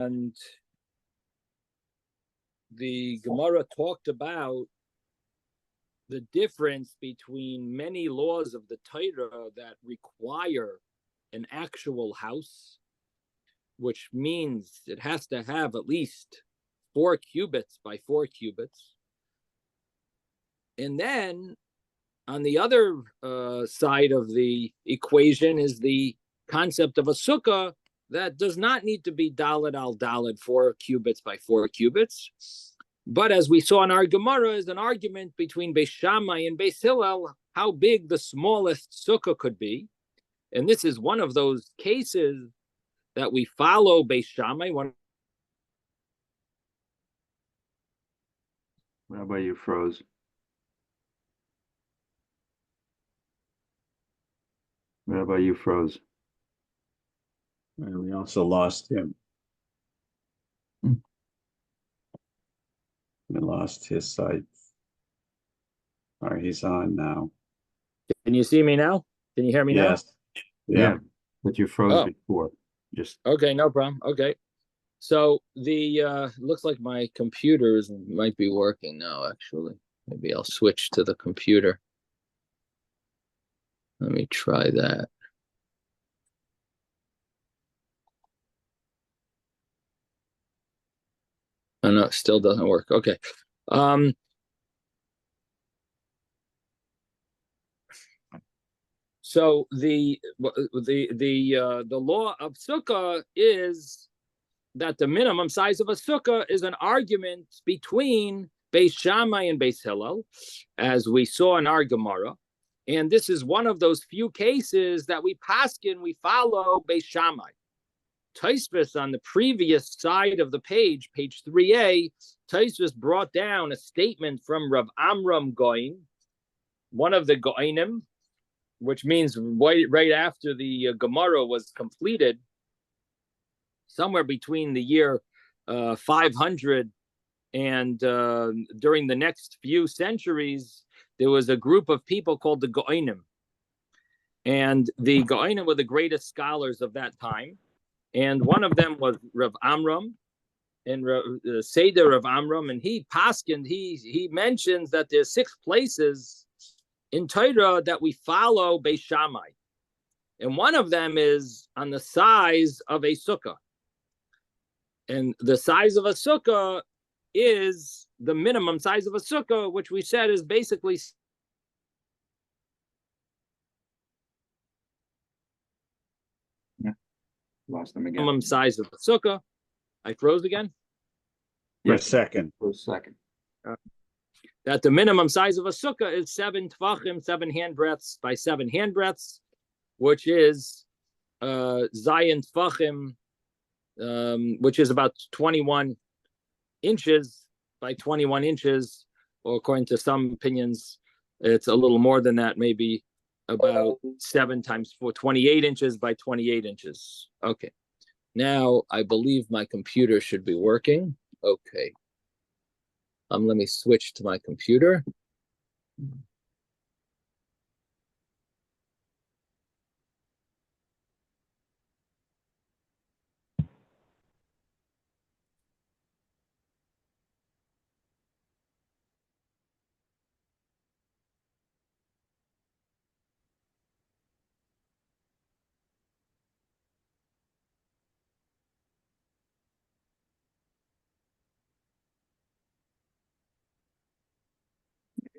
And the Gemara talked about the difference between many laws of the Torah that require an actual house, which means it has to have at least 4 cubits by 4 cubits. And then on the other side of the equation is the concept of a sukkah that does not need to be daled al daled 4 cubits by 4 cubits. But as we saw in our Gemara, is an argument between Beis Shammai and Beis Hillel how big the smallest sukkah could be. And this is one of those cases that we follow Beis Shammai. Rabbi, you froze. Rabbi, you froze. And we also lost him. We lost his sight. All right, he's on now. Can you see me now? Can you hear me now? Yes. Yeah, but you froze before. Just okay, no problem. Okay. So the looks like my computer might be working now, actually. Maybe I'll switch to the computer. Let me try that. Oh no, it still doesn't work. Okay. So the law of sukkah is that the minimum size of a sukkah is an argument between Beis Shammai and Beis Hillel, as we saw in our Gemara. And this is one of those few cases that we paskin, we follow Beis Shammai. Tosfos on the previous side of the page 3a, Tosfos brought down a statement from Rav Amram Goin, one of the Goinim, which means right after the Gemara was completed, somewhere between the year 500 and during the next few centuries, there was a group of people called the Goinim. And the Goinim were the greatest scholars of that time. And one of them was Rav Amram, and Seder of Amram, and he paskined, he mentions that there's 6 places in Torah that we follow Beis Shammai. And one of them is on the size of a sukkah. And the size of a sukkah is the minimum size of a sukkah, which we said is basically lost them again. Minimum size of a sukkah. I froze again? For a second. For a second. That the minimum size of a sukkah is 7 tvachim, 7 handbreadths by 7 handbreadths, which is zayin tvachim, which is about 21 inches by 21 inches, or according to some opinions, it's a little more than that, maybe about 7 times 4, 28 inches by 28 inches. Okay. Now, I believe my computer should be working. Okay. Let me switch to my computer.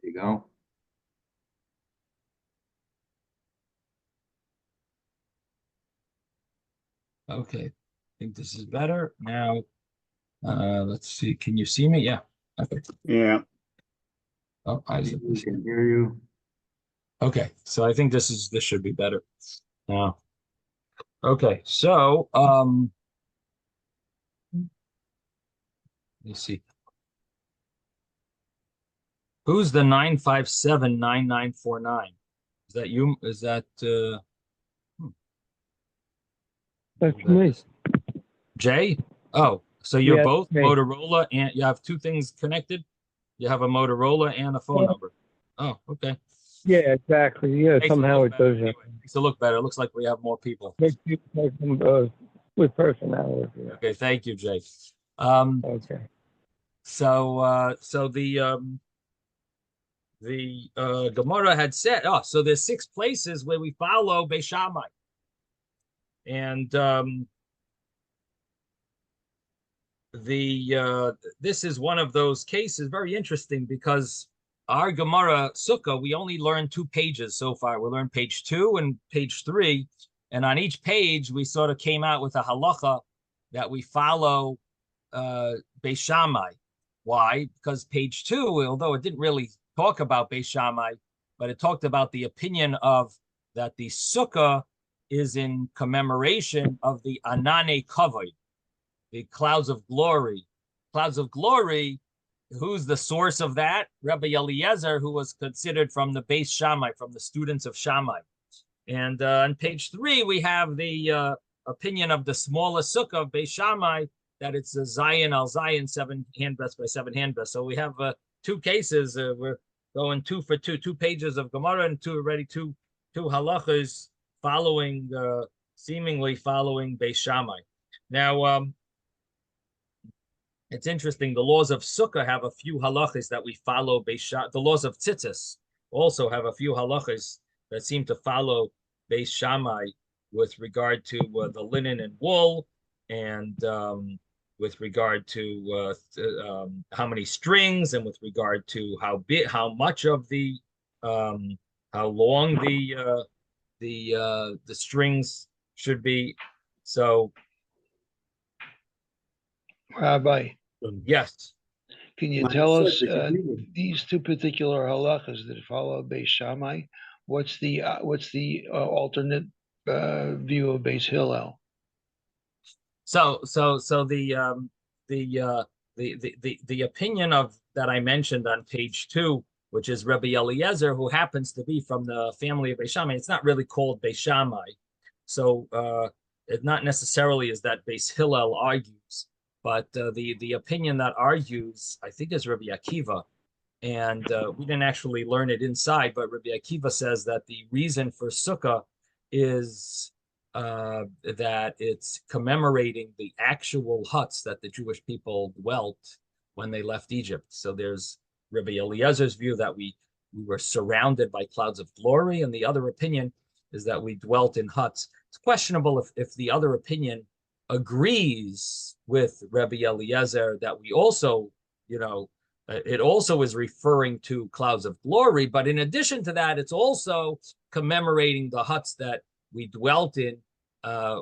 There you go. Okay. I think this is better. Now, let's see. Can you see me? Yeah. Okay. Yeah. Oh, We can hear you. okay. So I think this should be better now. Okay. So, let me see. Who's the 9579949? Is that you? Is that That's me. Jay? Oh, so you're Yeah, both me. Motorola, and you have 2 things connected? You have a Motorola and a phone Yeah. number. Oh, okay. Yeah, exactly. Yeah, Makes somehow look it better does that. anyway. Makes it look better. It looks like we have more people. Makes them with personality. Okay, thank you, Jake. Okay. So the Gemara had said, oh, so there's 6 places where we follow Beis Shammai, and this is one of those cases, very interesting, because our Gemara Sukkah, we only learned 2 pages so far. We learned page 2 and page 3, and on each page we sort of came out with a halacha that we follow Beis Shammai. Why? Because page 2, although it didn't really talk about Beis Shammai, but it talked about the opinion of that the Sukkah is in commemoration of the Anane Kavod, the clouds of glory. Clouds of glory, who's the source of that? Rabbi Eliezer, who was considered from the Beis Shammai, from the students of Shammai. And on page 3, we have the opinion of the smallest Sukkah of Beis Shammai, that it's a Zion al Zion, 7 handbreadths by 7 handbreadths. So we have 2 cases. We're going 2 for 2, 2 pages of Gemara and 2 halachas following, seemingly following Beis Shammai. Now, it's interesting. The laws of Sukkah have a few halachas that we follow Beis Shammai. The laws of Tzitzis also have a few halachas that seem to follow Beis Shammai with regard to the linen and wool, and with regard to how many strings, and with regard to how much of the, how long the strings should be. So, Rabbi, yes. can you tell us these 2 particular halachas that follow Beis Shammai? What's the alternate view of Beis Hillel? So the opinion of that I mentioned on page 2, which is Rabbi Eliezer, who happens to be from the family of Beis Shammai. It's not really called Beis Shammai, so it not necessarily is that Beis Hillel argues, but the opinion that argues, I think, is Rabbi Akiva, and we didn't actually learn it inside, but Rabbi Akiva says that the reason for Sukkah is that it's commemorating the actual huts that the Jewish people dwelt when they left Egypt. So there's Rabbi Eliezer's view that we were surrounded by clouds of glory, and the other opinion is that we dwelt in huts. It's questionable if the other opinion agrees with Rabbi Eliezer, that we also, it also is referring to clouds of glory, but in addition to that, it's also commemorating the huts that we dwelt in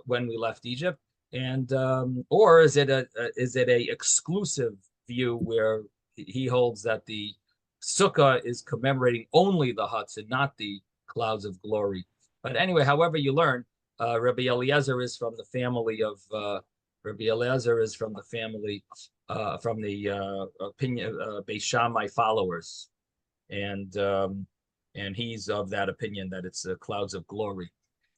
when we left Egypt, and or is it a exclusive view where he holds that the Sukkah is commemorating only the huts and not the clouds of glory? But anyway, however you learn, Rabbi Eliezer is from the family of from the opinion Beis Shammai followers, and he's of that opinion that it's clouds of glory.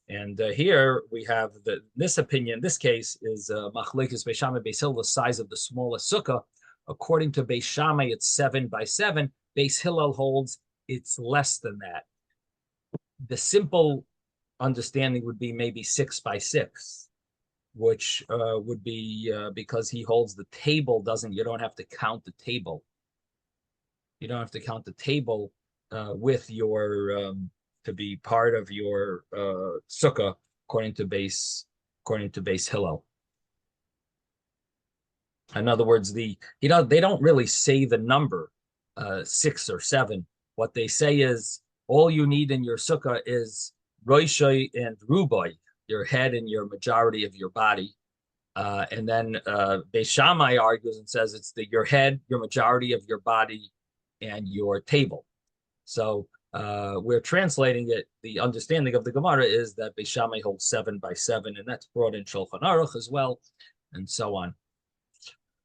And here we have this opinion. This case is Machlekes Beis Shammai Beis Hillel, the size of the smallest sukkah. According to Beis Shammai, it's 7 by 7. Beis Hillel holds it's less than that. The simple understanding would be maybe 6 by 6, which would be because he holds the table you don't have to count the table. You don't have to count the table with your to be part of your sukkah, according to Beis Hillel. In other words, they don't really say the number 6 or 7. What they say is all you need in your sukkah is roishai and rubai, your head and your majority of your body. And then Beis Shammai argues and says it's your head, your majority of your body, and your table. So we're translating it. The understanding of the Gemara is that Beis Shammai holds 7 by 7, and that's brought in Shulchan Aruch as well, and so on.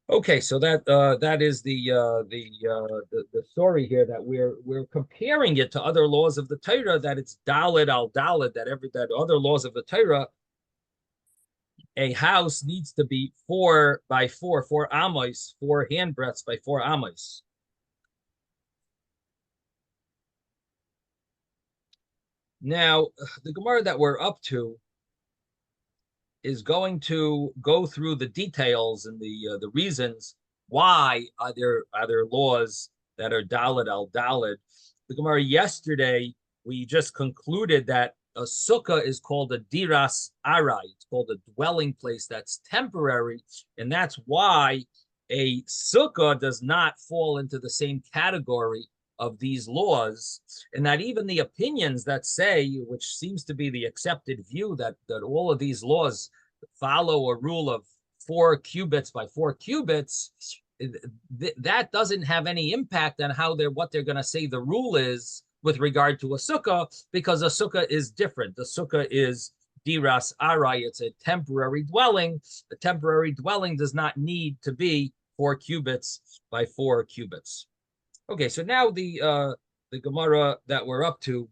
Okay, so that is the story here, that we're comparing it to other laws of the Torah, that it's Daled al Daled, that other laws of the Torah, a house needs to be 4 by 4, 4 amos, 4 handbreadths by 4 amos. Now, the Gemara that we're up to is going to go through the details and the reasons why are there laws that are daled al daled. The Gemara yesterday, we just concluded that a sukkah is called a diras arai. It's called a dwelling place that's temporary, and that's why a sukkah does not fall into the same category of these laws, and that even the opinions that say, which seems to be the accepted view, that all of these laws follow a rule of 4 cubits by 4 cubits, that doesn't have any impact on what they're going to say the rule is with regard to a sukkah, because a sukkah is different. The sukkah is diras arai. It's a temporary dwelling. The temporary dwelling does not need to be 4 cubits by 4 cubits. Okay, so now the Gemara that we're up to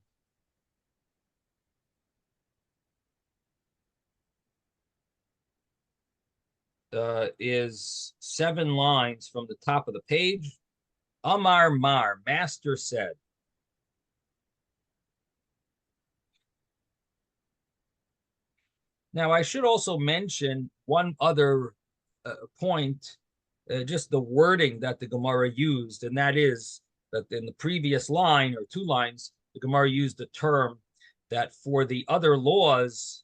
is 7 lines from the top of the page. Amar Mar, Master said. Now, I should also mention one other point, just the wording that the Gemara used, and that is that in the previous line or 2 lines, the Gemara used the term that for the other laws,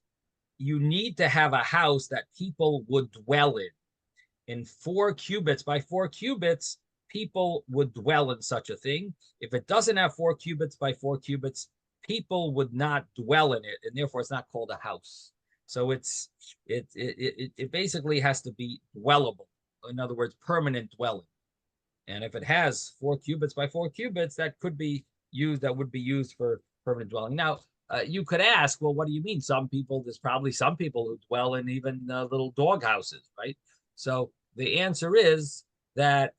you need to have a house that people would dwell in. In 4 cubits by 4 cubits, people would dwell in such a thing. If it doesn't have 4 cubits by 4 cubits, people would not dwell in it, and therefore it's not called a house. So it basically has to be dwellable. In other words, permanent dwelling. And if it has 4 cubits by 4 cubits, that would be used for permanent dwelling. Now, you could ask, well, what do you mean? There's probably some people who dwell in even little dog houses, right? So the answer is that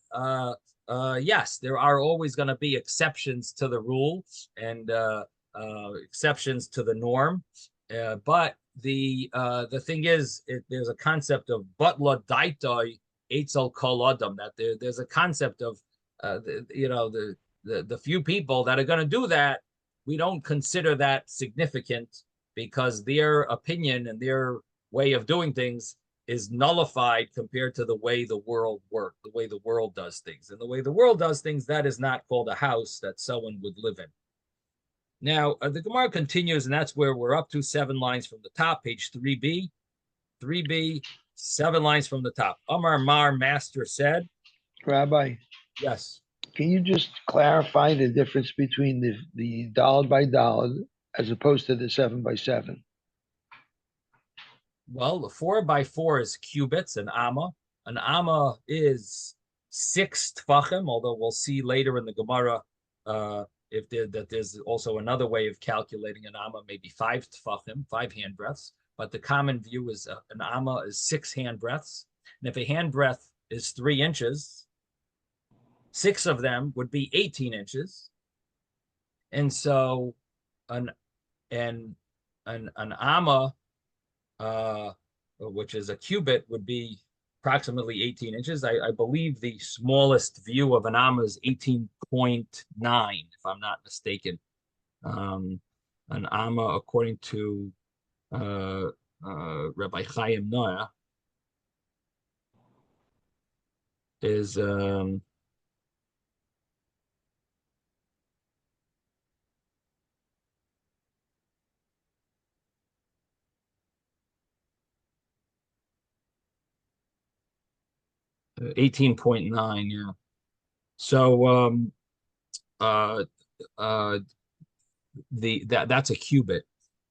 yes, there are always going to be exceptions to the rule and exceptions to the norm, but the thing is, there's a concept of butla daitoi etzel kol adam, that there's a concept of the few people that are going to do that. We don't consider that significant because their opinion and their way of doing things is nullified compared to the way the world works, the way the world does things. And the way the world does things, that is not called a house that someone would live in. Now, the Gemara continues, and that's where we're up to, 7 lines from the top, page 3b. 3b, 7 lines from the top. Amar Mar, Master said. Rabbi, Yes. can you just clarify the difference between the daled by daled as opposed to the 7 by 7? Well, the 4 by 4 is cubits, an amma. An amma is 6 tfachim, although we'll see later in the Gemara that there's also another way of calculating an amma, maybe 5 tfachim, 5 handbreadths. But the common view is an amma is 6 handbreadths. And if a handbreadth is 3 inches, 6 of them would be 18 inches. And so an amma, which is a cubit, would be approximately 18 inches. I believe the smallest view of an amma is 18.9, if I'm not mistaken. An amma, according to Rabbi Chaim Noah, is 18.9, yeah. So that's a cubit.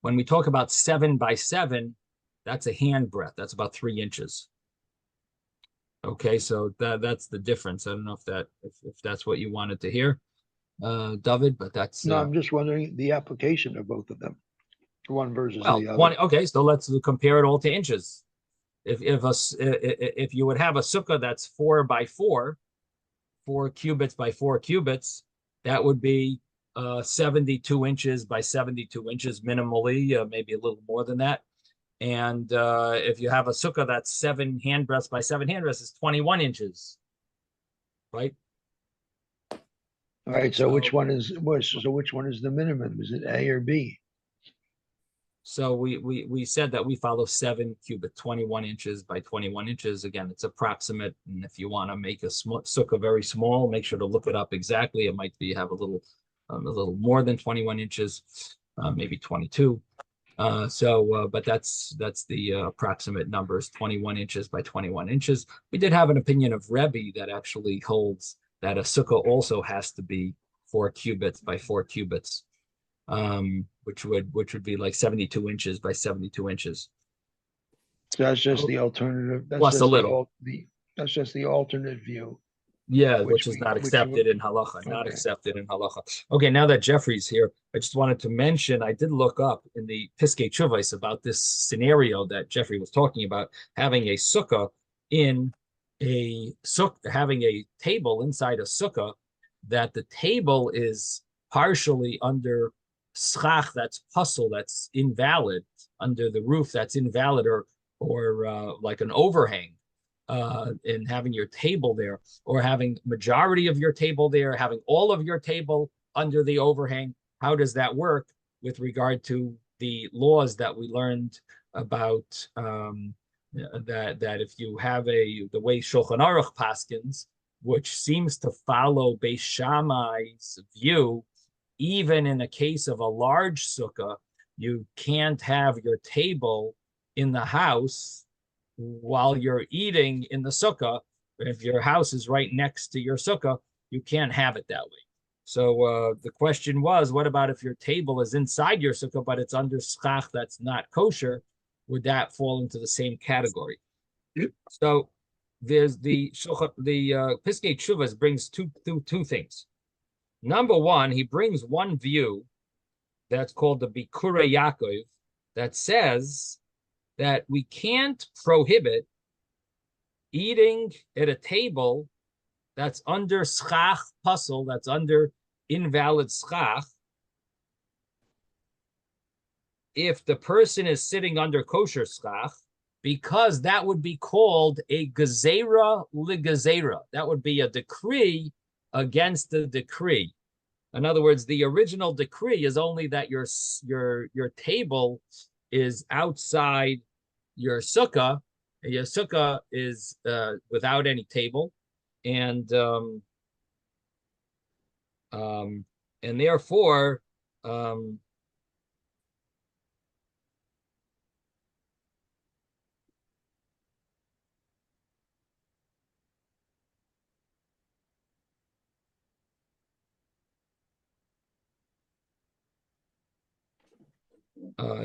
When we talk about 7 by 7, that's a handbreadth. That's about 3 inches. Okay, so that's the difference. I don't know if that's what you wanted to hear, David, but that's No, I'm just wondering the application of both of them. One versus the other. Okay, so let's compare it all to inches. If you would have a sukkah that's 4 by 4, 4 cubits by 4 cubits, that would be 72 inches by 72 inches minimally, maybe a little more than that. And if you have a sukkah that's 7 handbreadths by 7 handbreadths, it's 21 inches, right? All right. So which one is the minimum? Is it A or B? So we said that we follow 7 cubit, 21 inches by 21 inches. Again, it's approximate. And if you want to make a sukkah very small, make sure to look it up exactly. It might be have a little more than 21 inches, maybe 22. But that's the approximate numbers, 21 inches by 21 inches. We did have an opinion of Rebbe that actually holds that a sukkah also has to be 4 cubits by 4 cubits. Which would be like 72 inches by 72 inches. So that's just the alternative. That's Plus just a little. That's just the alternate view. Yeah, which is not accepted in halacha. Not accepted in halacha. Okay, now that Jeffrey's here, I just wanted to mention I did look up in the Piskei Teshuvos about this scenario that Jeffrey was talking about, having a sukkah in a sukkah, having a table inside a sukkah, that the table is partially under schach, that's puzzle, that's invalid, under the roof, that's invalid, or like an overhang, in having your table there, or having majority of your table there, having all of your table under the overhang. How does that work with regard to the laws that we learned about, that if you have the way Shulchan Aruch paskins, which seems to follow Beis Shammai's view, even in a case of a large sukkah, you can't have your table in the house while you're eating in the sukkah. If your house is right next to your sukkah, you can't have it that way. So the question was, what about if your table is inside your sukkah, but it's under schach that's not kosher? Would that fall into the same category? So there's the Piskei Teshuvos brings two things. Number one, he brings one view that's called the Bikurei Yaakov that says that we can't prohibit eating at a table that's under schach puzzle, that's under invalid schach, if the person is sitting under kosher schach, because that would be called a gezerah ligezerah. That would be a decree against the decree. In other words, the original decree is only that your table is outside your sukkah. Your sukkah is without any table, and therefore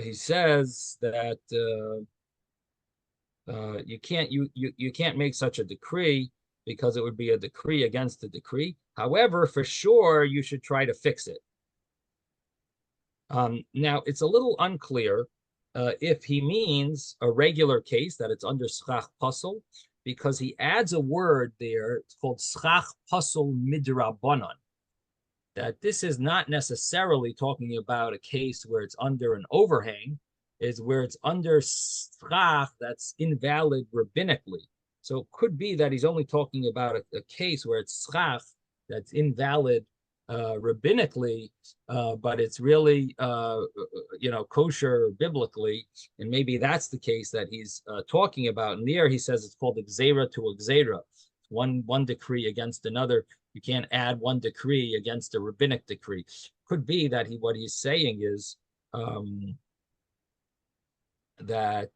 he says that you can't make such a decree because it would be a decree against the decree. However, for sure, you should try to fix it. Now, it's a little unclear if he means a regular case, that it's under schach puzzle, because he adds a word there. It's called schach puzzle midrabanan. That this is not necessarily talking about a case where it's under an overhang, is where it's under schach that's invalid rabbinically. So it could be that he's only talking about a case where it's schach that's invalid rabbinically, but it's really kosher biblically, and maybe that's the case that he's talking about. And there he says it's called a gzera to a gzera, one decree against another. You can't add one decree against a rabbinic decree. Could be that what he's saying is that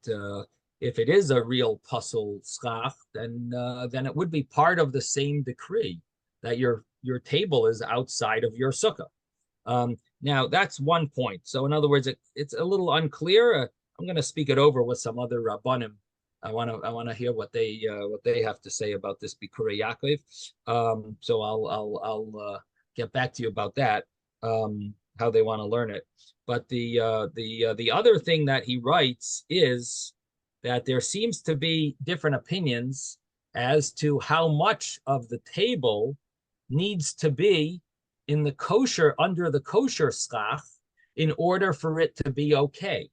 if it is a real puzzle schach, then it would be part of the same decree, that your table is outside of your sukkah. Now that's one point. So in other words, it's a little unclear. I'm going to speak it over with some other rabbanim. I want to hear what they have to say about this Bikurei Yaakov. So I'll get back to you about that, how they want to learn it. But the other thing that he writes is that there seems to be different opinions as to how much of the table needs to be in the kosher, under the kosher schach, in order for it to be okay.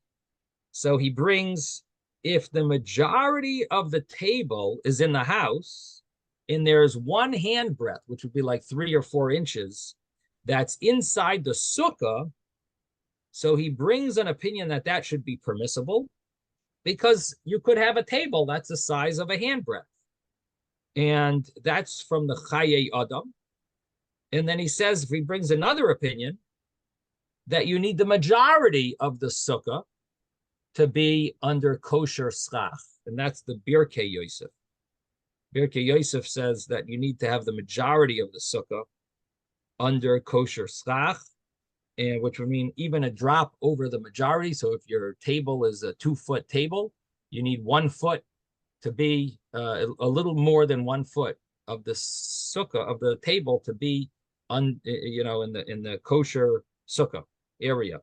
So he brings, if the majority of the table is in the house and there's one hand breadth, which would be like 3 or 4 inches, that's inside the sukkah, So he brings an opinion that that should be permissible because you could have a table that's the size of a handbreadth. And that's from the Chaye Adam. And then he says, if he brings another opinion, that you need the majority of the sukkah to be under kosher schach. And that's the Birkei Yosef. Birkei Yosef says that you need to have the majority of the sukkah under kosher schach, and which would mean even a drop over the majority. So if your table is a 2-foot table, you need 1 foot to be a little more than 1 foot of the sukkah of the table to be in the kosher sukkah area.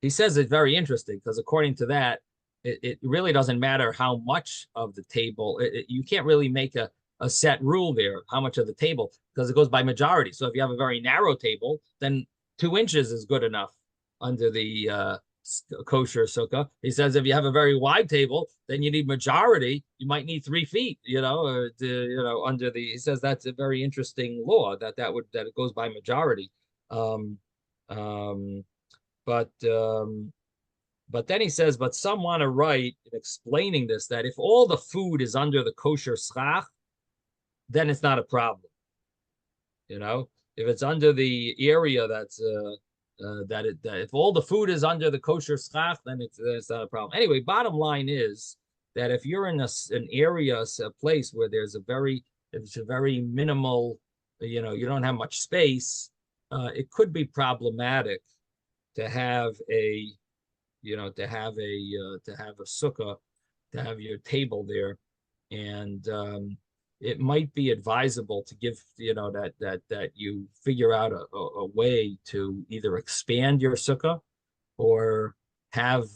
He says it's very interesting because according to that, it really doesn't matter how much of the table. You can't really make a set rule there, how much of the table, because it goes by majority. So if you have a very narrow table, then 2 inches is good enough under the kosher sukkah. He says if you have a very wide table, then you need majority. You might need 3 feet, under the. He says that's a very interesting law that it goes by majority. But then he says, but some want to write explaining this that if all the food is under the kosher schach, then it's not a problem. If it's under the area that's that if all the food is under the kosher schach, then it's not a problem. Anyway, bottom line is that if you're in an area, a place where it's a very minimal, you don't have much space, it could be problematic to have a sukkah, to have your table there, and it might be advisable to give that you figure out a way to either expand your sukkah or have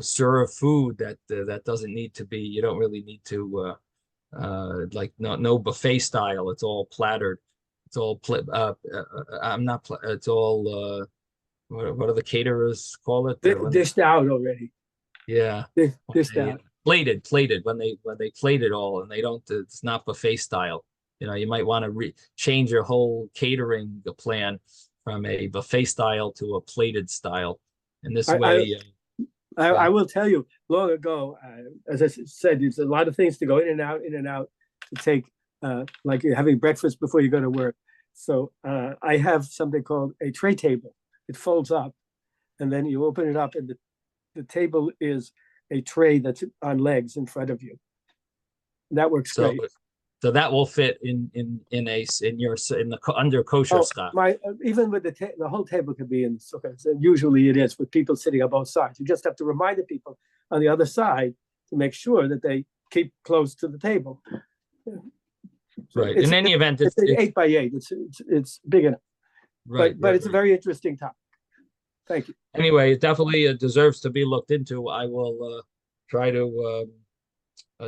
serve food that doesn't need to be. You don't really need to no buffet style. It's all plattered. It's all it's all what do the caterers call it? Dished out already. Yeah. Dished out. Plated when they plate it all, and they don't. It's not buffet style. You might want to change your whole catering plan from a buffet style to a plated style. In this way, I will tell you. Long ago, as I said, there's a lot of things to go in and out to take, like you're having breakfast before you go to work. So I have something called a tray table. It folds up, and then you open it up, and the table is a tray that's on legs in front of you. That works great. So that will fit in the under kosher schach. Even with the whole table could be in sukkah. So usually it is with people sitting on both sides. You just have to remind the people on the other side to make sure that they keep close to the table. So right. In any event, it's 8 by 8. It's big enough. Right. But it's a very interesting topic. Thank you. Anyway, it definitely deserves to be looked into. I will try to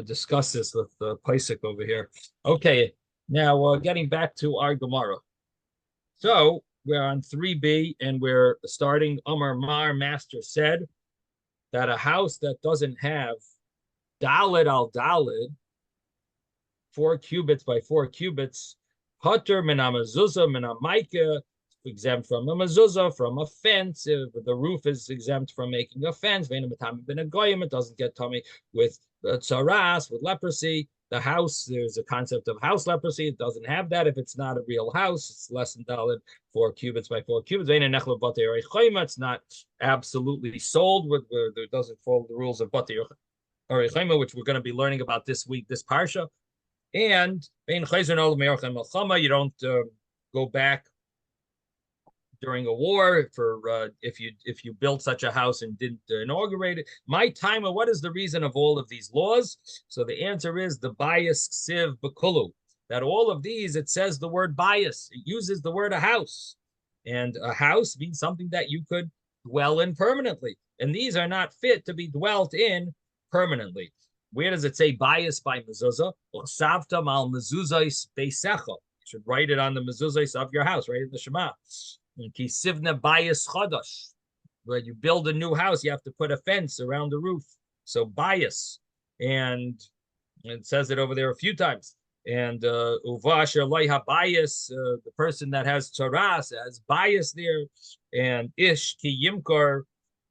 discuss this with Paisik over here. Okay, now getting back to our Gemara. So we're on 3b, and we're starting. Amar Mar Master said that a house that doesn't have Daled al Daled, 4 cubits by 4 cubits, Hater min mezuzah min maika, exempt from a mezuzah, from a fence. If the roof is exempt from making a fence, it doesn't get tummy with tsaras, with leprosy. The house, there's a concept of house leprosy. It doesn't have that if it's not a real house. It's less than Daled, 4 cubits by 4 cubits. It's not absolutely sold, where it doesn't follow the rules of Batei Orechaima, which we're going to be learning about this week, this parsha. And you don't go back during a war for if you built such a house and didn't inaugurate it. My time, what is the reason of all of these laws? So the answer is the bias ksiv bekulu, that all of these, it says the word bias. It uses the word a house, and a house means something that you could dwell in permanently, and these are not fit to be dwelt in permanently. Where does it say bias by mezuzah? Or savta mal mezuzahs beisecha. You should write it on the mezuzahs of your house, right in the Shema. Kisivna bias chadash. When you build a new house, you have to put a fence around the roof. So bias, and it says it over there a few times. and uvasher loy bias, the person that has tzaras has bias there, and ish ki yimkar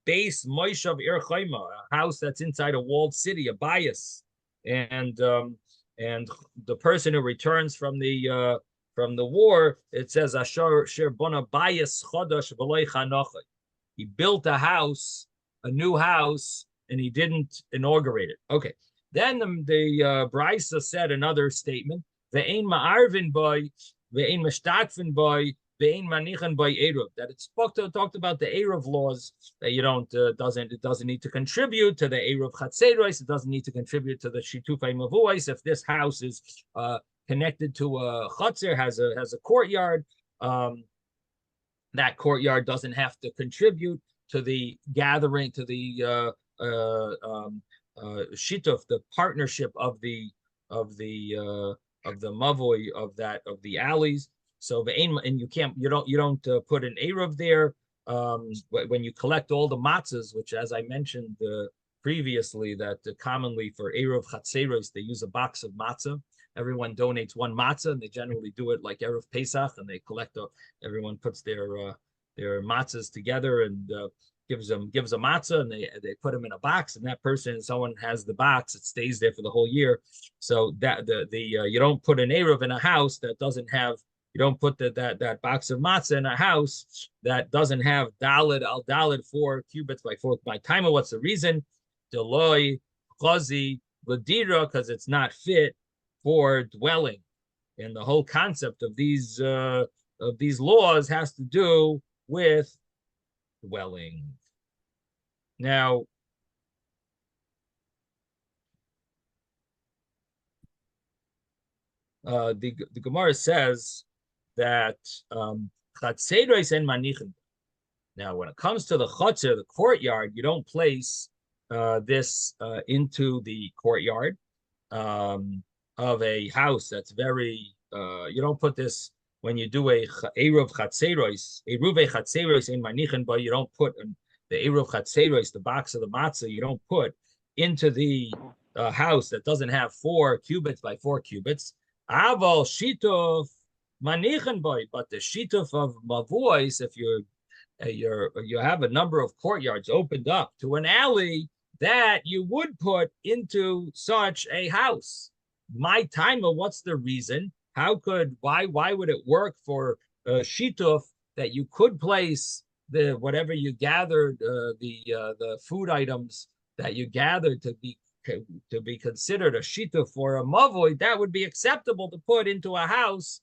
base moishav ir chayma, a house that's inside a walled city, a bias, and the person who returns from the war, it says ashar shir bona bias chodash v'loy chanocha. He built a house, a new house, and he didn't inaugurate it. Okay. Then the Brisa said another statement: "Ve'ein ma'arvin boy, ve'ein mishtatfin boy, ve'ein manichan boy eruv." That it talked about the eruv laws, that you don't it doesn't need to contribute to the eruv chatzeros. It doesn't need to contribute to the shitufay mavuos. If this house is connected to a chatzer, has a courtyard, that courtyard doesn't have to contribute to the gathering, to the shituf, the partnership of the mavoi of the alleys. So and you don't put an eruv there when you collect all the matzahs, which, as I mentioned previously, that commonly for eruv chatzeros they use a box of matzah. Everyone donates one matzah, and they generally do it like eruv Pesach, and they collect. Everyone puts their matzahs together and gives a matzah, and they put them in a box, and that person, someone has the box, it stays there for the whole year. So that you don't put an eruv in a house that doesn't have, you don't put that box of matzah in a house that doesn't have daled al daled 4 cubits by 4 by timer. What's the reason? Deloy chazi ladira, because it's not fit for dwelling. And the whole concept of these laws has to do with dwelling. Now, the Gemara says that chatzeros and manichin. Now, when it comes to the chatzer, the courtyard, you don't place this into the courtyard of a house that's very. You don't put this when you do a eruv chatzeros, eruve chatzeros in manichin, but you don't put the eruv chatzeros, the box of the matzah, you don't put into the house that doesn't have 4 cubits by 4 cubits. Aval shituf manichin boy, but the shituf of mavuos, if you have a number of courtyards opened up to an alley, that you would put into such a house. My timer, what's the reason? Why would it work for shituf that you could place the whatever you gathered, the food items that you gathered to be considered a shituf for a mavoid, that would be acceptable to put into a house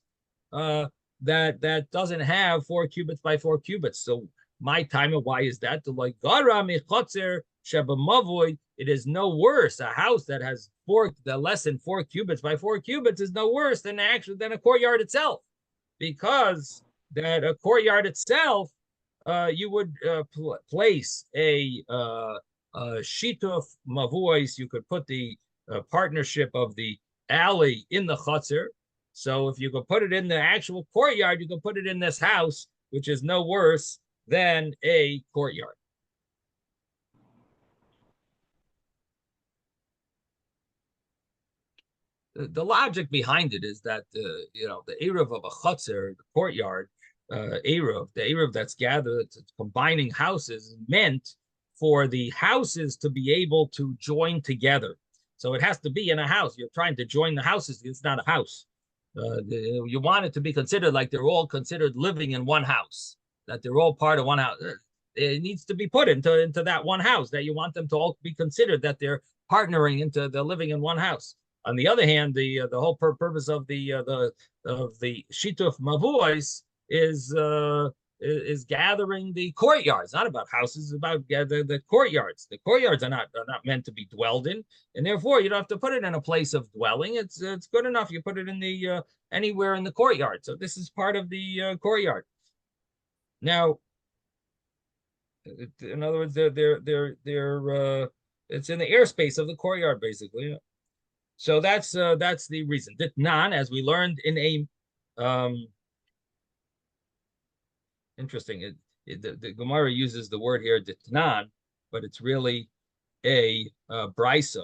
that doesn't have 4 cubits by 4 cubits. So my timer, why is that? To like gara mechotzer sheba mavoid, it is no worse. A house that has less than 4 cubits by 4 cubits is no worse than a courtyard itself, because that a courtyard itself, you would place a shituf mavuos. You could put the partnership of the alley in the chutzner. So if you could put it in the actual courtyard, you could put it in this house, which is no worse than a courtyard. The logic behind it is that the eruv of a chutzner, the courtyard eruv, the eruv that's gathered, combining houses, meant for the houses to be able to join together. So it has to be in a house. You're trying to join the houses. It's not a house. You want it to be considered like they're all considered living in one house, that they're all part of one house. It needs to be put into that one house, that you want them to all be considered that they're partnering into the living in one house. On the other hand, the whole purpose of the shituf mavuos is gathering the courtyards. Not about houses, it's about the courtyards. The courtyards are not meant to be dwelled in, and therefore you don't have to put it in a place of dwelling. It's good enough you put it in the anywhere in the courtyard. So this is part of the courtyard. Now, in other words, they're it's in the airspace of the courtyard, basically. Yeah. So that's the reason. Ditnan, as we learned in a interesting, the Gemara uses the word here ditnan, but it's really a brisa.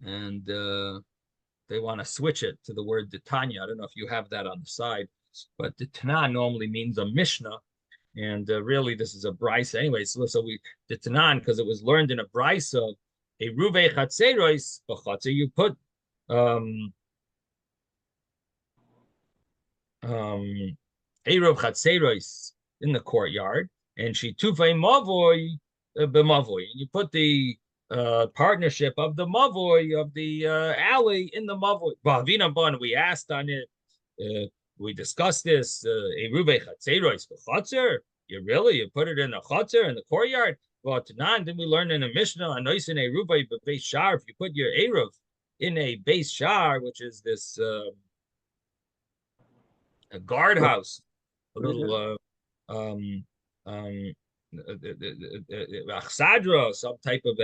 and they want to switch it to the word Tanya. I don't know if you have that on the side, but the Tana normally means a Mishnah, and really this is a brisa anyway. So we the Tanan, because it was learned in a brisa, a ruve chatzeros b'chatzer, you put Eruv chatzeros in the courtyard, and shitufei mavoy b'mavoy. You put the partnership of the mavoy of the alley in the mavoy. Ba'avina ban, we asked on it. We discussed this. Eruv chatzeros b'chatzer. You put it in the chatzer in the courtyard. Well, Tanan, then we learned in a Mishnah, anoisin eruv b'beis shar. If you put your eruv in a beis shar, which is this a guardhouse, a little achsadra, some type of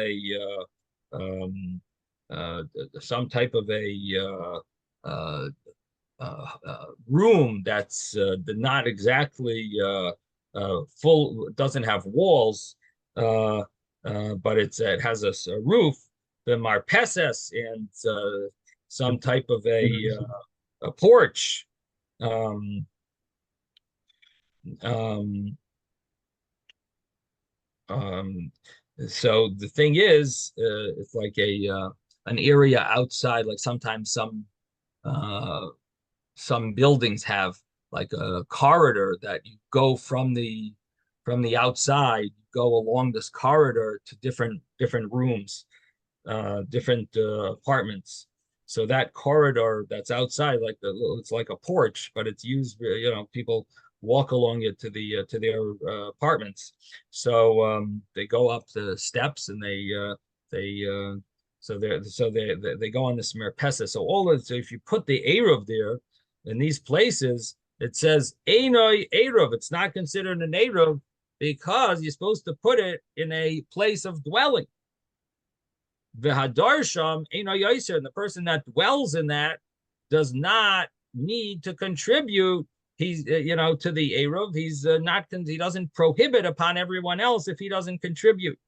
a room that's not exactly full, doesn't have walls, but it has a roof, the marpeses, and some type of a porch. So the thing is, it's like an area outside. Like sometimes some buildings have like a corridor that you go from the outside, you go along this corridor to different rooms, different apartments. So that corridor that's outside, like it's like a porch, but it's used, people walk along it to their apartments. So they go up the steps, and they go on this merpesa. So if you put the eruv there in these places, it says einoi eruv. It's not considered an eruv because you're supposed to put it in a place of dwelling. V'hadarsham eino yoser, and the person that dwells in that does not need to contribute. He's to the eruv. He's not. He doesn't prohibit upon everyone else if he doesn't contribute,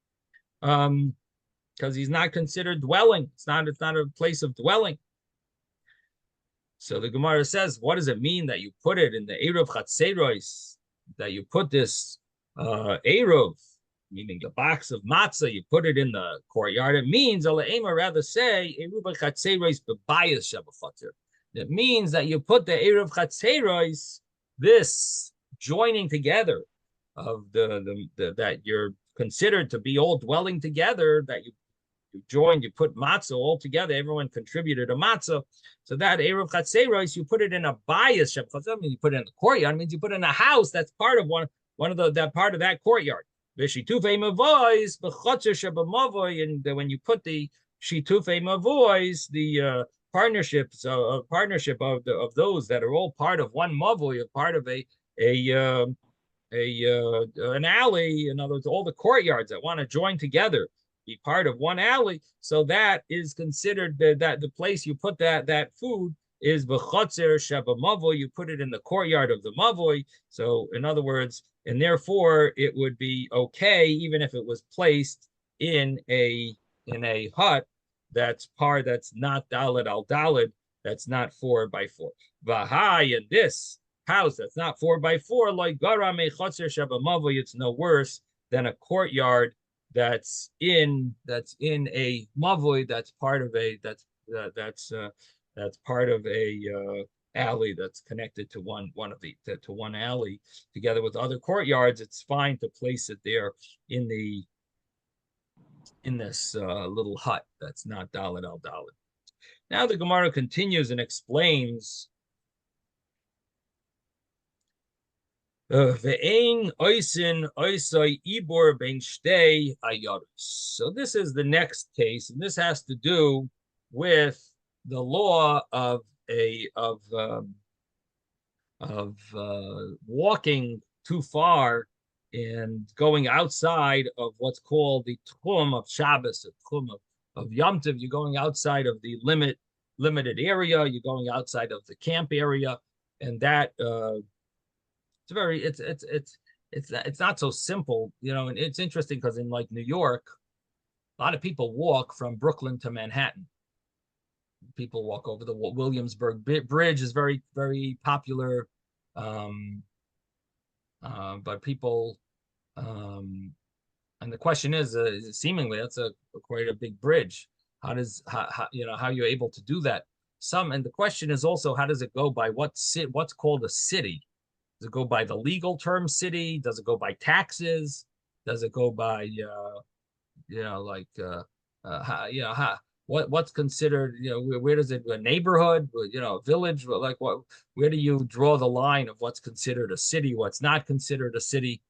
because he's not considered dwelling. It's not a place of dwelling. So the Gemara says, what does it mean that you put it in the eruv chatzeros? That you put this eruv, meaning the box of matzah, you put it in the courtyard. It means, rather say, it means that you put the eruv chatzeros, this joining together of the that you're considered to be all dwelling together, that you joined, you put matzah all together, everyone contributed a matzah. So that eruv chatzeros, you put it in a bayis, you put it in the courtyard, it means you put it in a house that's part of one of that part of that courtyard. And when you put the shitufei mavois, the partnership of those that are all part of one mavoy, a part of an alley, in other words, all the courtyards that want to join together, be part of one alley. So that is considered that the place you put that food is b'chotzer sheba mavoy. You put it in the courtyard of the mavoy. So in other words, and therefore it would be okay even if it was placed in a hut that's not daled al daled, that's not 4x4. V'hai, in this house that's not 4x4, like garam echotzer sheba mavoy, it's no worse than a courtyard that's in a mavoy, that's part of a alley that's connected to one alley together with other courtyards. It's fine to place it there in this little hut that's not daled al daled. Now the Gemara continues and explains so this is the next case, and this has to do with the law of walking too far and going outside of what's called the tchum of Shabbos, the tchum of Yom Tov. You're going outside of the limited area. You're going outside of the camp area, and that it's not so simple, and it's interesting because in like New York, a lot of people walk from Brooklyn to Manhattan. people walk over the Williamsburg Bridge is very, very popular. But people, and the question is, seemingly that's quite a big bridge. How how you're able to do that? And the question is also, how does it go by what's called a city? Does it go by the legal term city? Does it go by taxes? Does it go by what's considered, where does it, a neighborhood, a village, like where do you draw the line of what's considered a city, what's not considered a city?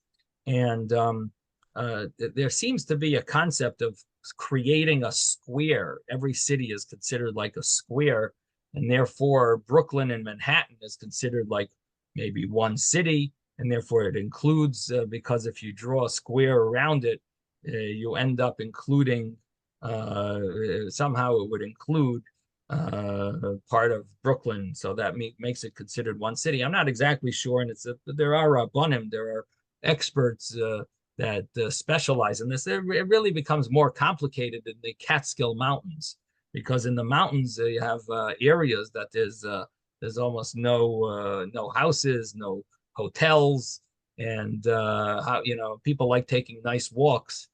And there seems to be a concept of creating a square. Every city is considered like a square, and therefore Brooklyn and Manhattan is considered like maybe one city, and therefore it includes, because if you draw a square around it, you end up including, somehow it would include part of Brooklyn, so that makes it considered one city. I'm not exactly sure, and there are rabbanim, there are experts that specialize in this. It really becomes more complicated in the Catskill Mountains, because in the mountains you have areas that there's almost no houses, no hotels, and people like taking nice walks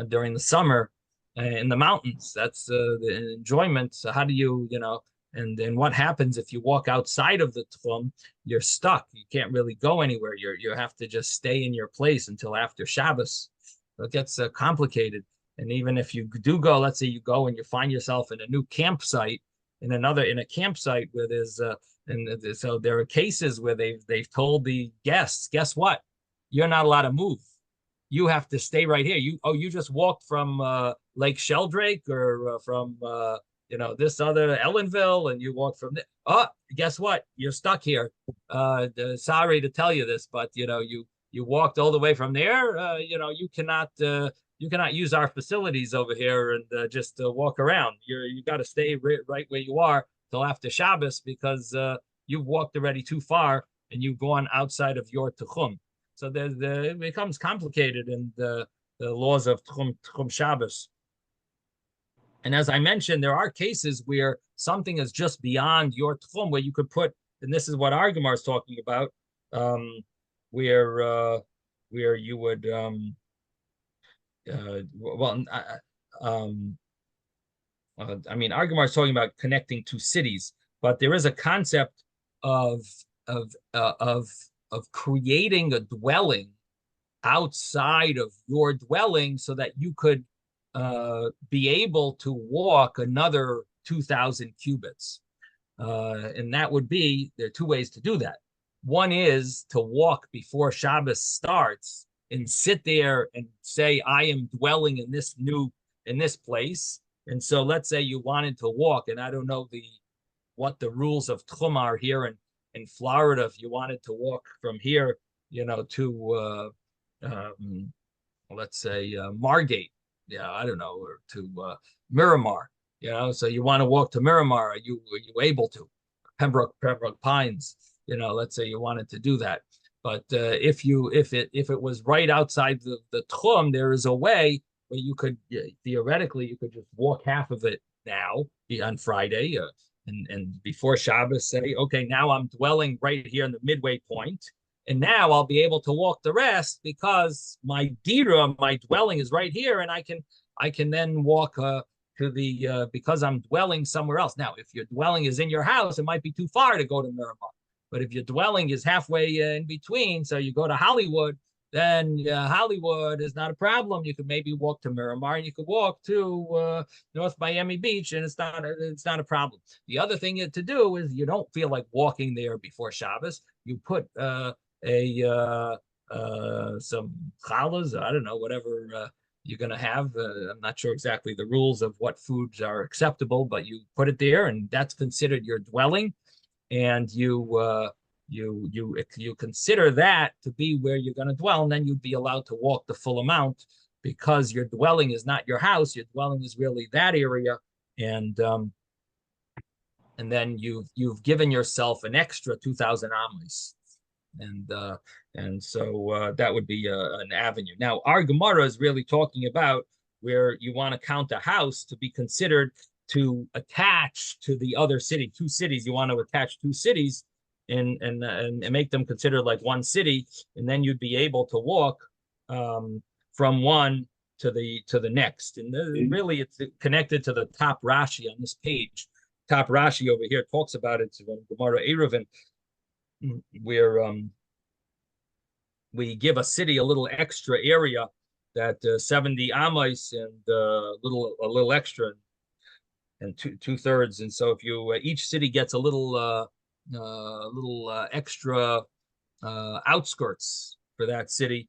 during the summer in the mountains. That's the enjoyment. So how do you, and then what happens if you walk outside of the Tchum? You're stuck. You can't really go anywhere. You have to just stay in your place until after Shabbos. So it gets complicated. And even if you do go, let's say you go and you find yourself in a new campsite, in a campsite where there's so there are cases where they've told the guests, guess what? You're not allowed to move. You have to stay right here. You just walked from Lake Sheldrake or from this other Ellenville, and you walked from there. Oh, guess what? You're stuck here. Sorry to tell you this, but you walked all the way from there. You cannot use our facilities over here and just walk around. You got to stay right where you are till after Shabbos, because you've walked already too far and you've gone outside of your Tchum. So it becomes complicated in the laws of Tchum Shabbos. And as I mentioned, there are cases where something is just beyond your Tchum, where you could put, and this is what our Gemara is talking about, where you would, our Gemara is talking about connecting two cities, but there is a concept of creating a dwelling outside of your dwelling so that you could be able to walk another 2,000 cubits. And that would be, there are two ways to do that. One is to walk before Shabbos starts and sit there and say, I am dwelling in this place. And so let's say you wanted to walk, and I don't know what the rules of Tchum are here in Florida. If you wanted to walk from here, to let's say Margate, I don't know, or to Miramar, so you want to walk to Miramar, are you able to? Pembroke Pines, let's say you wanted to do that. But if it was right outside the Tchum, there is a way where you could, theoretically, you could just walk half of it now on Friday, and before Shabbos say, okay, now I'm dwelling right here in the midway point, and now I'll be able to walk the rest because my dira, my dwelling is right here, and I can then walk to the because I'm dwelling somewhere else. Now, if your dwelling is in your house, it might be too far to go to Miramar. But if your dwelling is halfway in between, so you go to Hollywood, then Hollywood is not a problem. You could maybe walk to Miramar, and you could walk to North Miami Beach, and it's not a problem. The other thing to do is, you don't feel like walking there before Shabbos, you put some challahs, I don't know, whatever you're going to have. I'm not sure exactly the rules of what foods are acceptable, but you put it there, and that's considered your dwelling. And you consider that to be where you're going to dwell, and then you'd be allowed to walk the full amount, because your dwelling is not your house. Your dwelling is really that area, and then you've given yourself an extra 2,000 amos, and so that would be an avenue. Now, our Gemara is really talking about where you want to count a house to be considered to attach to the other city, two cities. You want to attach two cities and make them considered like one city, and then you'd be able to walk from one to the next. And really, it's connected to the top Rashi on this page. Top Rashi over here talks about it from Gemara Eruvin, where we give a city a little extra area, that 70 amos and a little extra, and two-thirds. And so if you each city gets a little extra outskirts for that city.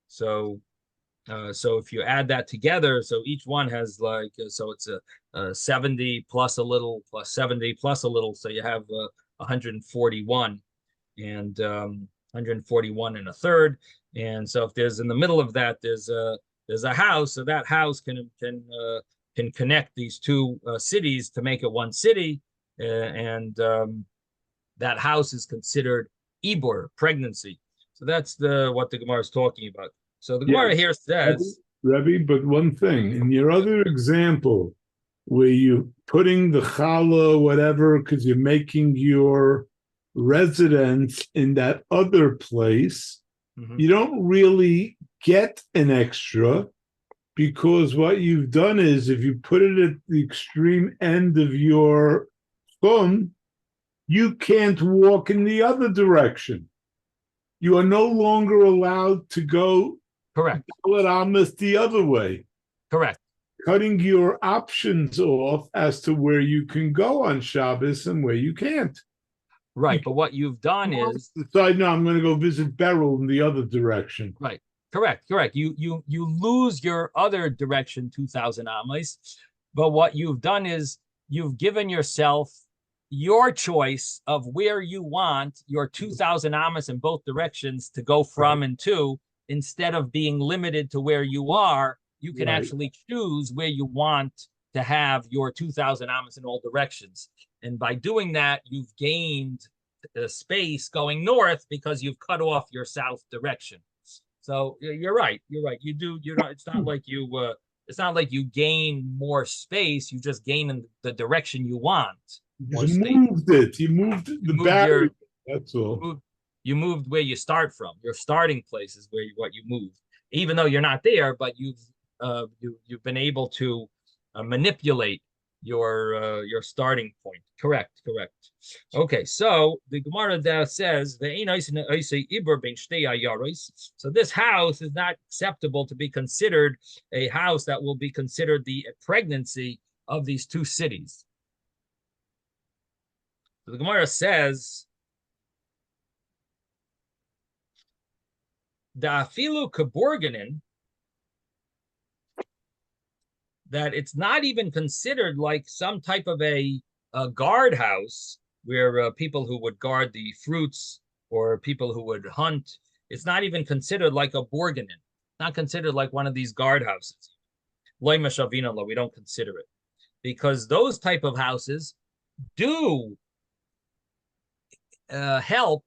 So if you add that together, so each one has like, so it's a 70 plus a little plus 70 plus a little, so you have 141 and 141 and a third. And so if there's in the middle of that, there's a house, so that house can connect these two cities to make it one city, and that house is considered Ibor, pregnancy. So that's what the Gemara is talking about. So the Gemara here says, Rebbe, but one thing, in your other example, where you're putting the challah, whatever, because you're making your residence in that other place, you don't really get an extra, because what you've done is, if you put it at the extreme end of your chum, you can't walk in the other direction. You are no longer allowed to go correct, the other way. Correct. Cutting your options off as to where you can go on Shabbos and where you can't. Right, but what you've done is decide, no, I'm going to go visit Beryl in the other direction. Right, correct. You lose your other direction 2,000 amos, but what you've done is you've given yourself your choice of where you want your 2,000 amos in both directions to go from and to. Instead of being limited to where you are, you can actually choose where you want to have your 2,000 amos in all directions. And by doing that, you've gained space going north because you've cut off your south direction. So you're right. You do. It's not like you. It's not like you gain more space. You just gain in the direction you want. You moved it. You moved the battery. That's all. You moved where you start from. Your starting place is what you moved, even though you're not there. But you've been able to manipulate your starting point. Correct. Okay, so the Gemara there says so this house is not acceptable to be considered a house that will be considered the pregnancy of these two cities. So the Gemara says, Da'afilu keborganin, that it's not even considered like some type of a guard house where people who would guard the fruits or people who would hunt. It's not even considered like a borganin, not considered like one of these guard houses. Loy mashavina lo, we don't consider it, because those type of houses do help,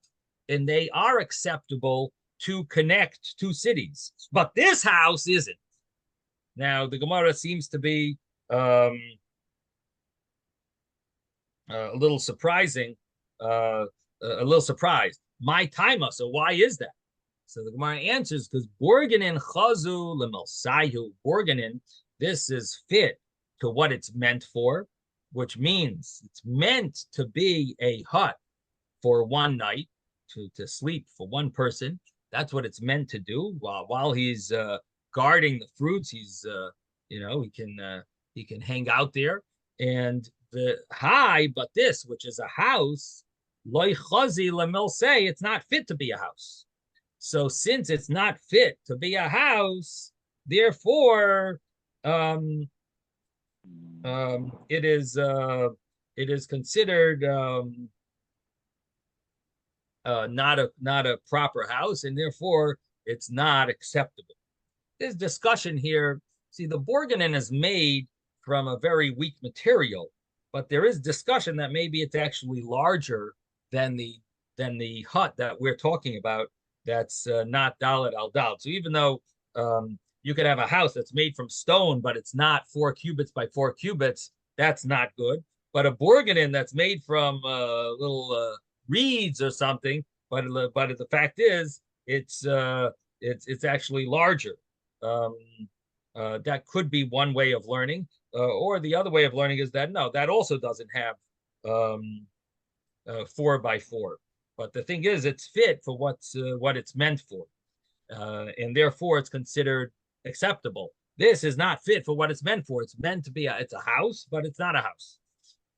and they are acceptable to connect two cities, but this house isn't. Now the Gemara seems to be a little surprising, a little surprised. My taima, so why is that? So the Gemara answers, because borganin chazu lemelsayu, borganin, this is fit to what it's meant for, which means it's meant to be a hut for one night, to sleep for one person. That's what it's meant to do. While he's guarding the fruits, he's he can hang out there. And the high, but this, which is a house, loy chazi lemilsei, it's not fit to be a house. So since it's not fit to be a house, therefore it is considered not a proper house, and therefore it's not acceptable. There's discussion here. See, the borganin is made from a very weak material, but there is discussion that maybe it's actually larger than the hut that we're talking about. That's not dalet al dal. So even though you could have a house that's made from stone, but it's not 4 cubits by 4 cubits, that's not good. But a borganin that's made from little reeds or something, but the fact is, it's actually larger. That could be one way of learning, or the other way of learning is that no, that also doesn't have 4x4. But the thing is, it's fit for what it's meant for, and therefore it's considered acceptable. This is not fit for what it's meant for. It's meant to be it's a house, but it's not a house.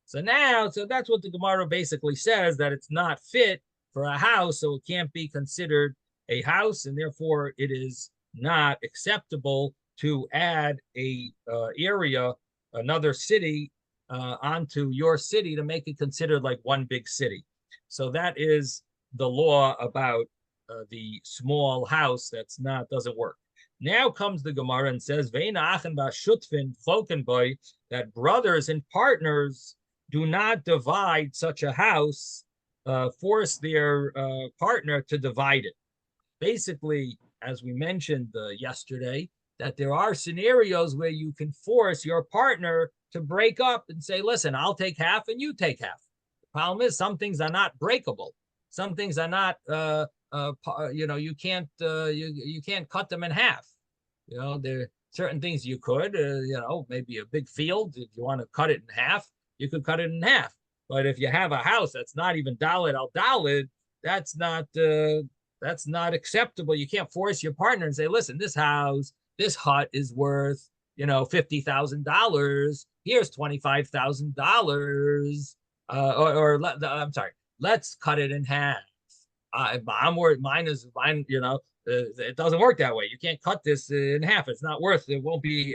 So that's what the Gemara basically says, that it's not fit for a house, so it can't be considered a house, and therefore it is not acceptable to add a area, another city, onto your city to make it considered like one big city. So that is the law about the small house doesn't work. Now comes the Gemara and says, that brothers and partners do not divide such a house, force their partner to divide it. Basically, as we mentioned yesterday, that there are scenarios where you can force your partner to break up and say, listen, I'll take half and you take half. The problem is some things are not breakable. Some things are not, you can't cut them in half. There are certain things you could, maybe a big field, if you want to cut it in half, you could cut it in half. But if you have a house that's not even Dalit al Dalit, that's not acceptable. You can't force your partner and say, listen, this hut is worth, $50,000. Here's $25,000. I'm sorry, let's cut it in half. Mine, it doesn't work that way. You can't cut this in half. It's not worth it. It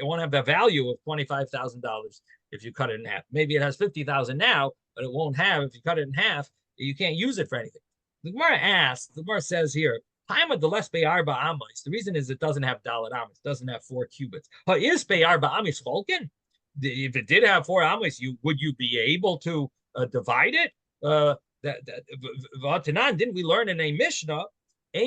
won't have the value of $25,000 if you cut it in half. Maybe it has 50,000 now, but it won't have, if you cut it in half, you can't use it for anything. The Gemara says here, time of the less Be'arba Amos. The reason is it doesn't have Dalit Amos, it doesn't have 4 cubits. But is Be'arba Amos Cholkin? If it did have 4 Amos, would you be able to divide it? Didn't we learn in a Mishnah? Don't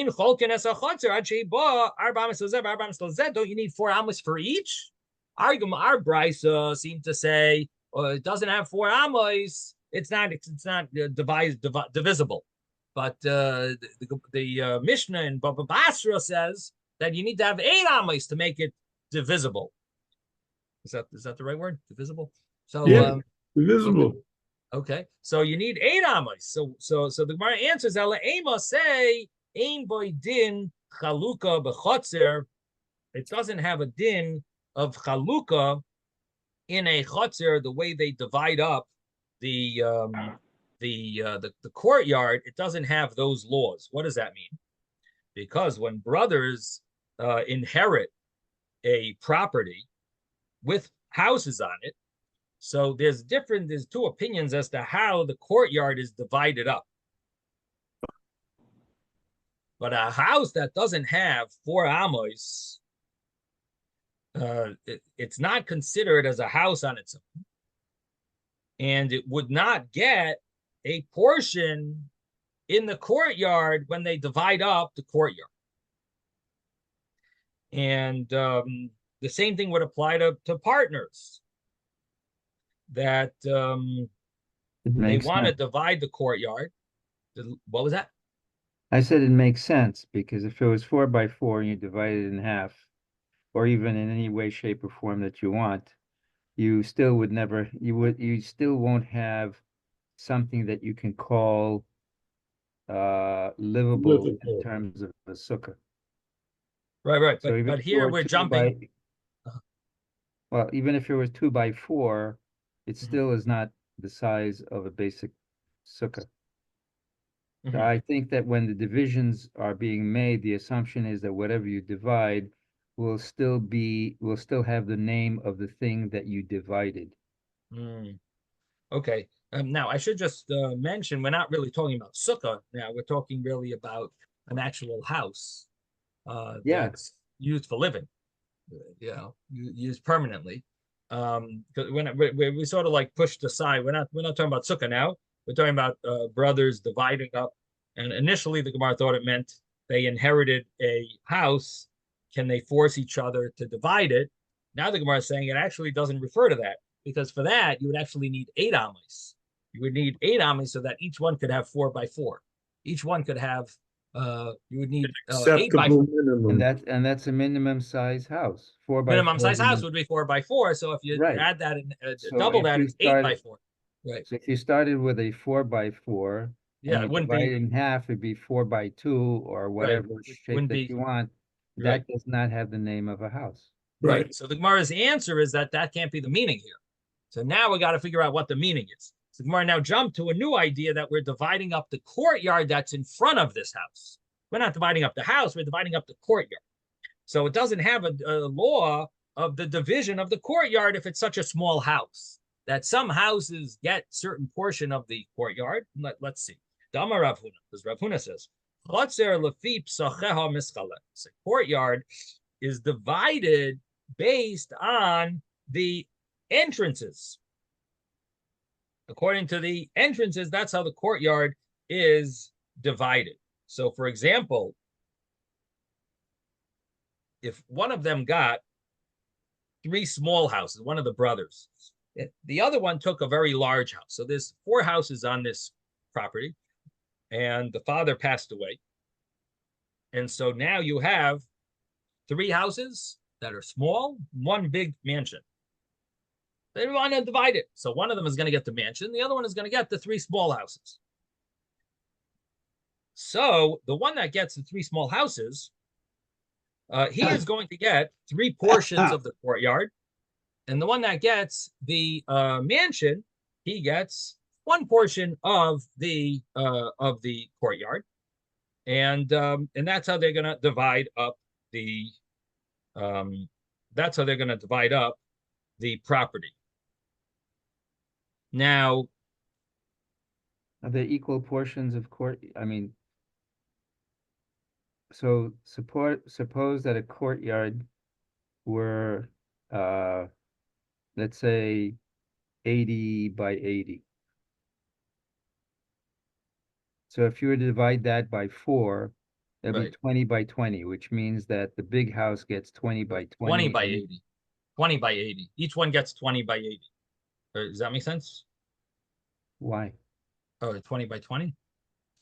you need 4 Amos for each? Our Brisa seemed to say it doesn't have 4 Amos. It's not divisible. But the Mishnah in Baba Basra says that you need to have 8 Amos to make it divisible. Is that the right word? Divisible? So yeah, divisible. Okay, so you need 8 Amos. So the Gemara answers, Ela Amos say Ein boy din chaluka b'chotzer. It doesn't have a din of chaluka in a chotzer, the way they divide up the courtyard. It doesn't have those laws. What does that mean? Because when brothers inherit a property with houses on it, so there's 2 opinions as to how the courtyard is divided up. But a house that doesn't have 4 amos, it's not considered as a house on its own. And it would not get a portion in the courtyard when they divide up the courtyard. And the same thing would apply to partners, that they want to divide the courtyard. What was that? I said it makes sense, because if it was 4x4 and you divide it in half, or even in any way, shape, or form that you want, you still would never, you still won't have something that you can call livable in terms of the sukkah. Right. So but here we're jumping. Well, even if it was 2x4, it still is not the size of a basic sukkah. So I think that when the divisions are being made, the assumption is that whatever you divide will still have the name of the thing that you divided. Okay. Now I should just mention, we're not really talking about sukkah now. We're talking really about an actual house that's used for living, used permanently. Because when we sort of like pushed aside, we're not talking about sukkah now. We're talking about brothers dividing up. And initially, the Gemara thought it meant they inherited a house. Can they force each other to divide it? Now the Gemara is saying it actually doesn't refer to that. because for that, you would actually need 8 amis. You would need 8 amis so that each one could have 4 by 4. Each one could have, you would need 8 by 4. Acceptable minimum. And that's a minimum size house. 4 by Minimum 4 size is a house would be 4 by 4. So if you Right. add that and So double if that, you it's 8 by started- 4. Right. So if you started with a 4 by 4, Yeah, and it you wouldn't divide be it in half, it'd be 4 by 2 or whatever shape wouldn't that be- you want. right. That does not have the name of a house. Right. So the Gemara's answer is that can't be the meaning here. So now we got to figure out what the meaning is. So the Gemara now jumped to a new idea that we're dividing up the courtyard that's in front of this house. We're not dividing up the house, we're dividing up the courtyard. So it doesn't have a law of the division of the courtyard if it's such a small house. That some houses get certain portion of the courtyard. Let's see. Dama Rav Huna, because Rav Huna says, the courtyard is divided based on the entrances. According to the entrances, that's how the courtyard is divided. So, for example, if one of them got 3 small houses, one of the brothers, the other one took a very large house. So there's 4 houses on this property, and the father passed away. And so now you have 3 houses that are small, 1 big mansion. They want to divide it. So one of them is going to get the mansion. The other one is going to get the 3 small houses. So the one that gets the 3 small houses, he is going to get 3 portions of the courtyard. And the one that gets the mansion, he gets 1 portion of the courtyard. And that's how they're going to divide up the property. Now, Are they equal portions of court? I mean, so suppose that a courtyard were, let's say 80 by 80. So if you were to divide that by 4, that'd be 20 by 20, which means that the big house gets 20 by 20. 20 by 80. 20 by 80. Each one gets 20 by 80. Does that make sense? Why? Oh, 20 by 20?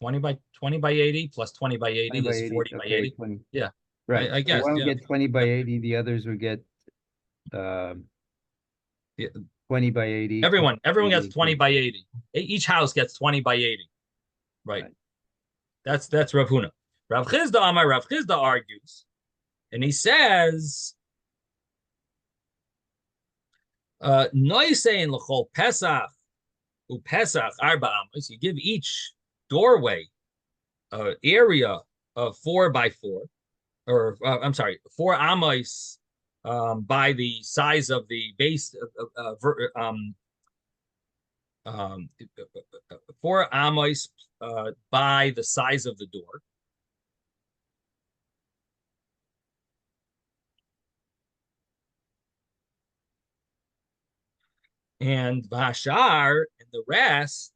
20 by 80 plus 20 by 80 is 40 by 80. 20. Yeah. Right. I guess. One would Yeah. get 20 by 80, the others would get 20 by 80. Everyone 20 gets 20 by 80. Each house gets 20 by 80. Right. That's Rav Huna. Rav Chizda argues, and he says, Noisein l'chol Pesach u Pesach arba amos. You give each doorway area of 4 by 4, or I'm sorry, 4 amos by the size of the base 4 amos by the size of the door. And Vashar and the rest,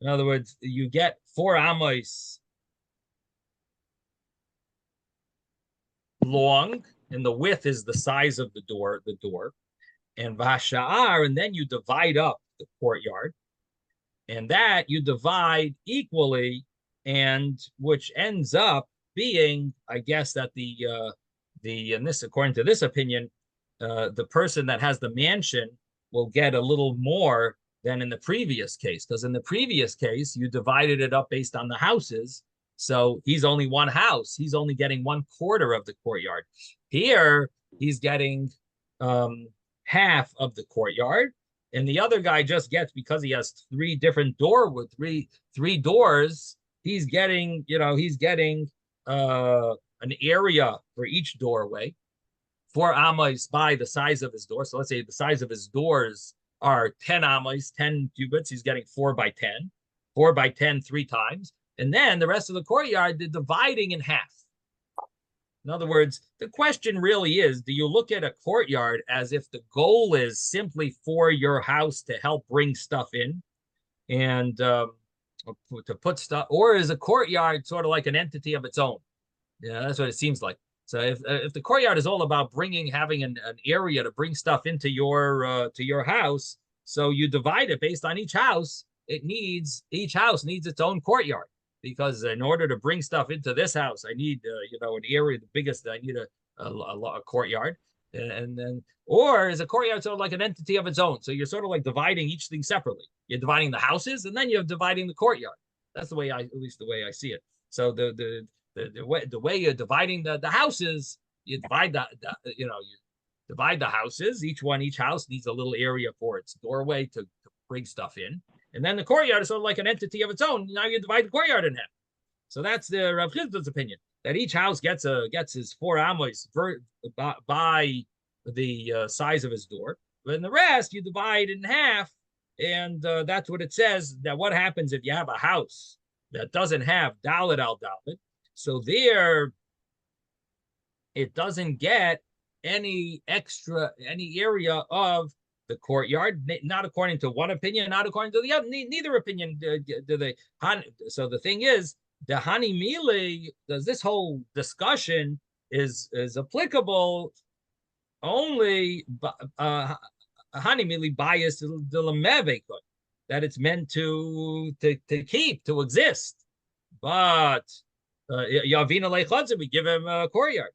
in other words, you get 4 amos long, and the width is the size of the door, and Vashar, and then you divide up the courtyard, and that you divide equally, and which ends up being, I guess, that and this, according to this opinion, the person that has the mansion will get a little more than in the previous case, because in the previous case, you divided it up based on the houses. So he's only 1 house. He's only getting 1/4 of the courtyard. Here, he's getting half of the courtyard. And the other guy just gets, because he has 3 different three doors, he's getting an area for each doorway. 4 amos by the size of his door. So let's say the size of his doors are 10 amos, 10 cubits. He's getting 4 by 10, 4 by 10 3 times. And then the rest of the courtyard, they're dividing in half. In other words, the question really is, do you look at a courtyard as if the goal is simply for your house to help bring stuff in and to put stuff, or is a courtyard sort of like an entity of its own? Yeah, that's what it seems like. So if the courtyard is all about having an area to bring stuff into your house, so you divide it based on each house. Each house needs its own courtyard, because in order to bring stuff into this house, I need an area the biggest. I need a courtyard, and then or is a courtyard sort of like an entity of its own? So you're sort of like dividing each thing separately. You're dividing the houses, and then you're dividing the courtyard. That's the way at least the way I see it. So the way you're dividing the houses, you divide you divide the houses. Each house needs a little area for its doorway to bring stuff in. And then the courtyard is sort of like an entity of its own. Now you divide the courtyard in half. So that's the Rav Chisda's opinion, that each house gets his 4 amos by the size of his door. But in the rest, you divide in half. And that's what it says, that what happens if you have a house that doesn't have Dalet al Dalet. So there, it doesn't get any area of the courtyard, not according to one opinion, not according to the other. Neither opinion do they. So the thing is, the Hani Mili, this whole discussion is applicable only Hani Mili bias the Lamevekot, that it's meant to keep, to exist. But Yavina Leichotzim, we give him a courtyard.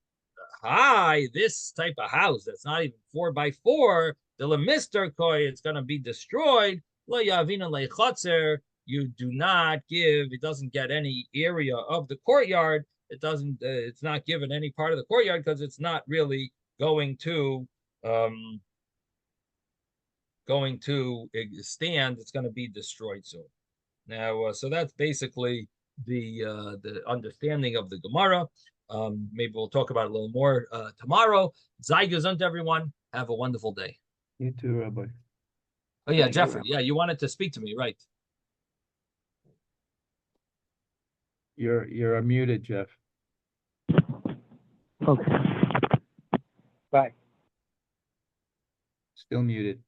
This type of house that's not even 4x4, the Lemister Koi, it's going to be destroyed. Lo Yavina Leichotzer, you do not give, it doesn't get any area of the courtyard. It doesn't, it's not given any part of the courtyard because it's not really going to stand. It's going to be destroyed soon. Now, so that's basically the understanding of the Gemara. Maybe we'll talk about it a little more tomorrow. Sei gesund, everyone. Have a wonderful day. You too, Rabbi. Oh yeah, Jeffrey. Yeah, you wanted to speak to me, right? You're unmuted, Jeff. Okay. Bye. Still muted.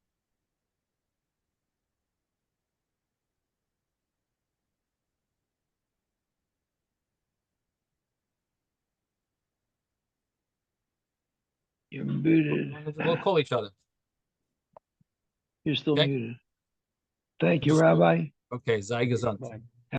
You're muted. We'll call each other. You're still Okay. muted. Thank you, Rabbi. Okay, sei gesund. Bye.